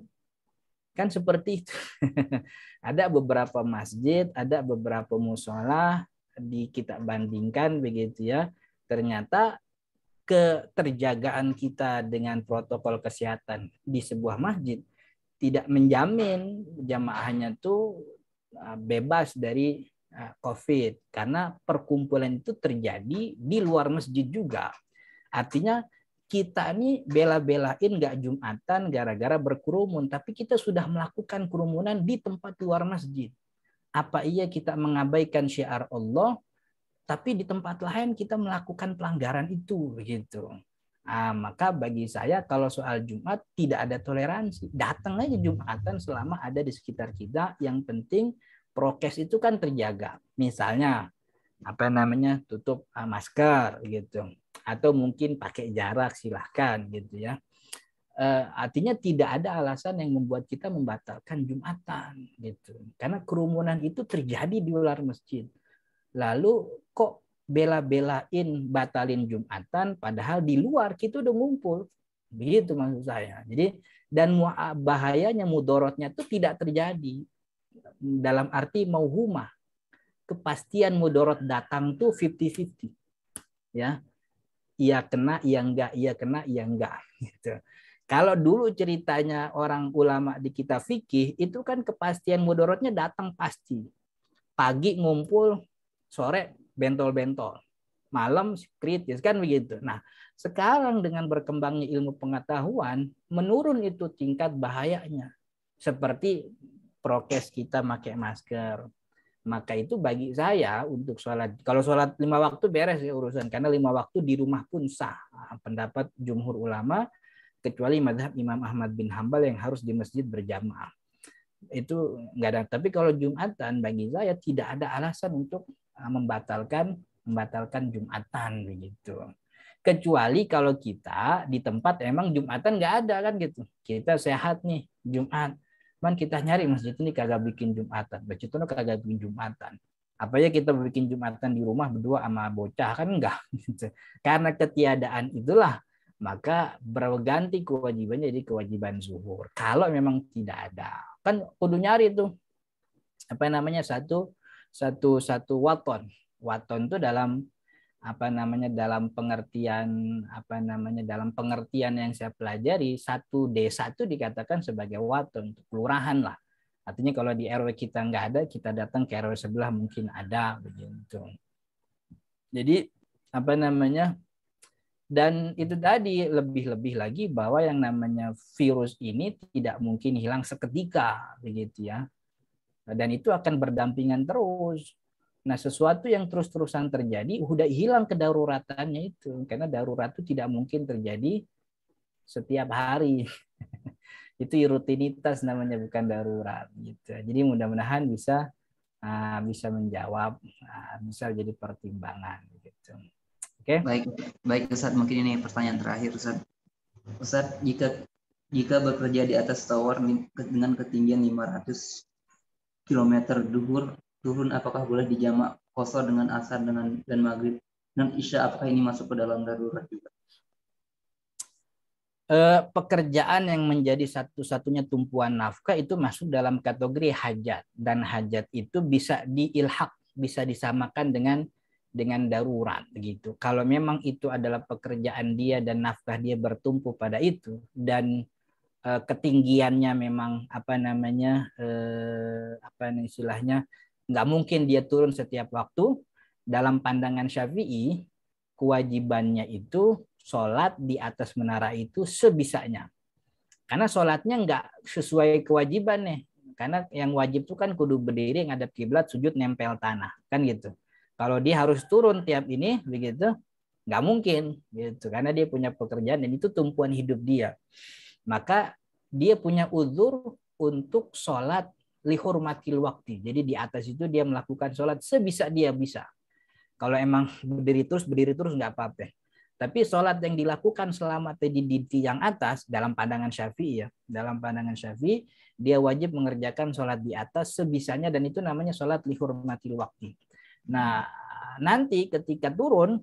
kan seperti itu. Ada beberapa masjid, ada beberapa musola kita bandingkan begitu ya. Ternyata keterjagaan kita dengan protokol kesehatan di sebuah masjid tidak menjamin jamaahnya tuh bebas dari COVID, karena perkumpulan itu terjadi di luar masjid juga. Artinya kita ini bela-belain nggak Jumatan gara-gara berkerumun, tapi kita sudah melakukan kerumunan di tempat luar masjid. Apa iya kita mengabaikan syiar Allah, tapi di tempat lain kita melakukan pelanggaran itu begitu. Maka bagi saya kalau soal Jumat tidak ada toleransi. Datang aja Jumatan selama ada di sekitar kita. Yang penting prokes itu kan terjaga. Misalnya tutup masker gitu, atau mungkin pakai jarak, silahkan gitu ya. Artinya tidak ada alasan yang membuat kita membatalkan Jumatan gitu, karena kerumunan itu terjadi di luar masjid. Lalu kok bela-belain batalin Jumatan padahal di luar kita udah ngumpul, begitu maksud saya. Jadi dan bahayanya mudorotnya itu tidak terjadi dalam arti mauhumah. Kepastian mudorot datang tuh 50-50 ya, iya kena, iya enggak, iya kena, iya enggak gitu. Kalau dulu ceritanya orang ulama di kitab fikih itu kan kepastian mudorotnya datang pasti, pagi ngumpul, sore bentol-bentol, malam kritis kan begitu. Nah sekarang dengan berkembangnya ilmu pengetahuan menurun itu tingkat bahayanya, seperti prokes kita pakai masker. Maka itu bagi saya untuk sholat, kalau sholat 5 waktu beres ya urusan, karena 5 waktu di rumah pun sah, pendapat jumhur ulama, kecuali mazhab Imam Ahmad bin Hambal yang harus di masjid berjamaah. Itu enggak ada. Tapi kalau Jumatan bagi saya tidak ada alasan untuk membatalkan Jumatan begitu. Kecuali kalau kita di tempat emang Jumatan nggak ada kan gitu. Kita sehat nih Jumat, man kita nyari masjid ini kagak bikin Jumatan, masjid itu kagak bikin Jumatan. Apa ya kita bikin Jumatan di rumah berdua sama bocah kan enggak gitu. Karena ketiadaan itulah maka berganti kewajibannya jadi kewajiban zuhur. Kalau memang tidak ada, kan kudu nyari tuh satu waton. Waton itu dalam dalam pengertian yang saya pelajari, satu desa itu dikatakan sebagai waton, kelurahan lah. Artinya kalau di RW kita nggak ada, kita datang ke RW sebelah mungkin ada begitu. Jadi dan itu tadi lebih-lebih lagi bahwa yang namanya virus ini tidak mungkin hilang seketika begitu ya. Dan itu akan berdampingan terus. Nah, sesuatu yang terus-terusan terjadi udah hilang kedaruratannya itu, karena darurat itu tidak mungkin terjadi setiap hari. Itu rutinitas namanya, bukan darurat gitu. Jadi mudah-mudahan bisa menjawab, bisa jadi pertimbangan gitu. Oke. Baik Ustaz, mungkin ini pertanyaan terakhir Ustaz. Ustaz, jika bekerja di atas tower dengan ketinggian 500 km duhur, apakah boleh dijamak qashar dengan asar dan maghrib dan isya, apakah ini masuk ke dalam darurat juga? Pekerjaan yang menjadi satu-satunya tumpuan nafkah itu masuk dalam kategori hajat, dan hajat itu bisa diilhaq, bisa disamakan dengan darurat begitu. Kalau memang itu adalah pekerjaan dia dan nafkah dia bertumpu pada itu, dan ketinggiannya memang istilahnya nggak mungkin dia turun setiap waktu, dalam pandangan Syafi'i kewajibannya itu sholat di atas menara itu sebisanya. Karena sholatnya nggak sesuai kewajiban nih. Karena yang wajib itu kan kudu berdiri ngadep kiblat, sujud nempel tanah, kan gitu. Kalau dia harus turun tiap ini begitu, nggak mungkin gitu. Karena dia punya pekerjaan dan itu tumpuan hidup dia. Maka dia punya uzur untuk sholat lihurmatil waktu. Jadi di atas itu dia melakukan sholat sebisa dia bisa. Kalau emang berdiri terus nggak apa-apa. Tapi sholat yang dilakukan selama tadi di tiang atas, dalam pandangan Syafi'i ya, dalam pandangan Syafi'i dia wajib mengerjakan sholat di atas sebisanya, dan itu namanya sholat lihurmatil waktu. Nah, nanti ketika turun,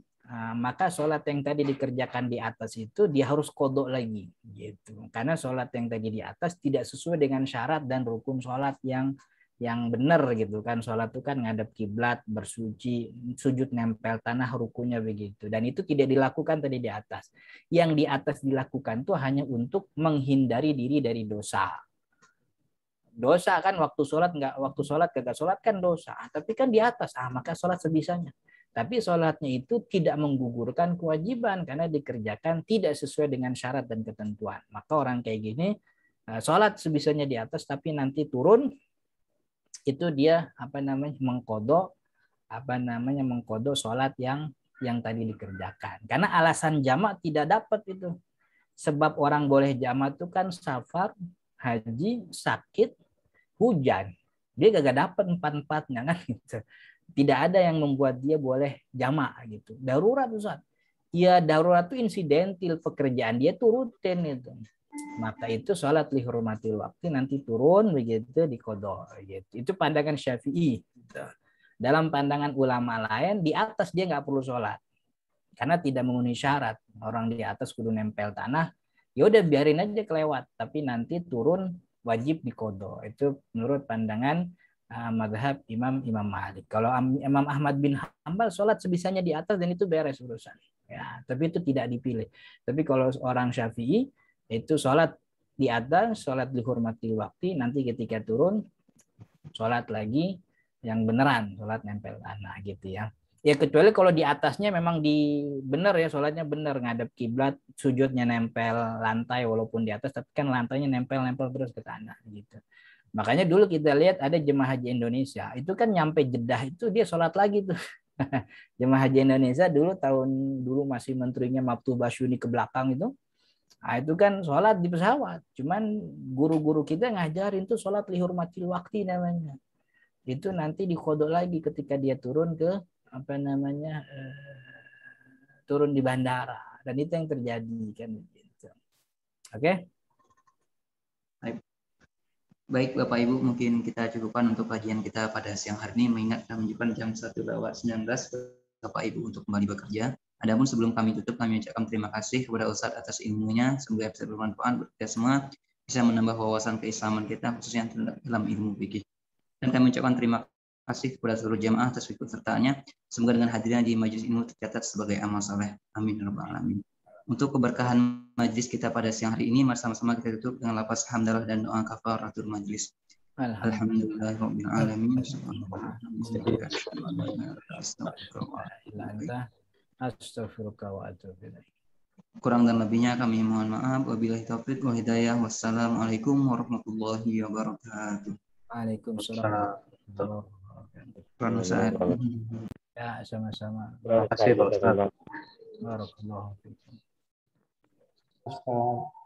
maka sholat yang tadi dikerjakan di atas itu dia harus kodok lagi, gitu. Karena sholat yang tadi di atas tidak sesuai dengan syarat dan rukun sholat yang benar gitu kan. Sholat itu kan ngadep kiblat, bersuci, sujud nempel tanah, rukunya begitu. Dan itu tidak dilakukan tadi di atas. Yang di atas dilakukan itu hanya untuk menghindari diri dari dosa. Dosa kan waktu sholat kagak sholat kan dosa. Tapi kan di atas, maka sholat sebisanya. Tapi sholatnya itu tidak menggugurkan kewajiban karena dikerjakan tidak sesuai dengan syarat dan ketentuan. Maka orang kayak gini sholat sebisanya di atas, tapi nanti turun itu dia mengkodok sholat yang tadi dikerjakan. Karena alasan jamak tidak dapat itu. Sebab orang boleh jamak itu kan safar, haji, sakit, hujan. Dia gak dapat empat-empatnya kan gitu. Tidak ada yang membuat dia boleh jamak gitu. Darurat Ustaz. Ya darurat itu insidentil, pekerjaan dia tuh rutin itu. Maka itu sholat lihurmatil waktu nanti turun begitu di qadha gitu. Itu pandangan Syafi'i gitu. Dalam pandangan ulama lain di atas dia nggak perlu sholat karena tidak memenuhi syarat. Orang di atas kudu nempel tanah, ya udah biarin aja kelewat, tapi nanti turun wajib di qadha. Itu menurut pandangan madhab Imam Malik. Kalau Imam Ahmad bin Hambal sholat sebisanya di atas dan itu beres urusan. Ya, tapi itu tidak dipilih. Tapi kalau orang Syafi'i itu sholat di atas, sholat dihormati waktu, nanti ketika turun sholat lagi yang beneran, sholat nempel tanah gitu ya. Ya kecuali kalau di atasnya memang bener ya, sholatnya bener ngadep kiblat, sujudnya nempel lantai walaupun di atas, tapi kan lantainya nempel terus ke tanah gitu. Makanya dulu kita lihat ada jemaah haji Indonesia itu kan nyampe Jeddah itu dia sholat lagi tuh. Jemaah haji Indonesia dulu masih menterinya Mabtu Basyuni ke belakang itu. Nah, itu kan sholat di pesawat. Cuman guru-guru kita ngajarin tuh sholat lihurmatil waktu namanya. Itu nanti dikodok lagi ketika dia turun ke turun di bandara. Dan itu yang terjadi kan gitu. Oke? Baik Bapak Ibu, mungkin kita cukupkan untuk kajian kita pada siang hari ini, mengingat menunjukkan jam 1:19 Bapak Ibu untuk kembali bekerja. Adapun sebelum kami tutup, kami ucapkan terima kasih kepada Ustadz atas ilmunya. Semoga bisa bermanfaat bagi kita semua, bisa menambah wawasan keislaman kita, khususnya dalam ilmu fikih. Dan kami ucapkan terima kasih kepada seluruh jamaah atas ikut sertaannya. Semoga dengan hadirnya di majelis ilmu tercatat sebagai amal saleh. Amin ya rabbal alamin. Untuk keberkahan majlis kita pada siang hari ini, sama-sama kita tutup dengan lafaz hamdalah dan doa kafaratul majlis. Alhamdulillahirabbil alamin. Astaghfirullah wa atubu ilaik. Kurang dan lebihnya kami mohon maaf. Wabillahi taufiq wa hidayah. Wassalamualaikum warahmatullahi wabarakatuh. Waalaikumsalam. Ya, sama-sama. Terima kasih Pak Ustaz. Barakallahu fiikum. Ustaz.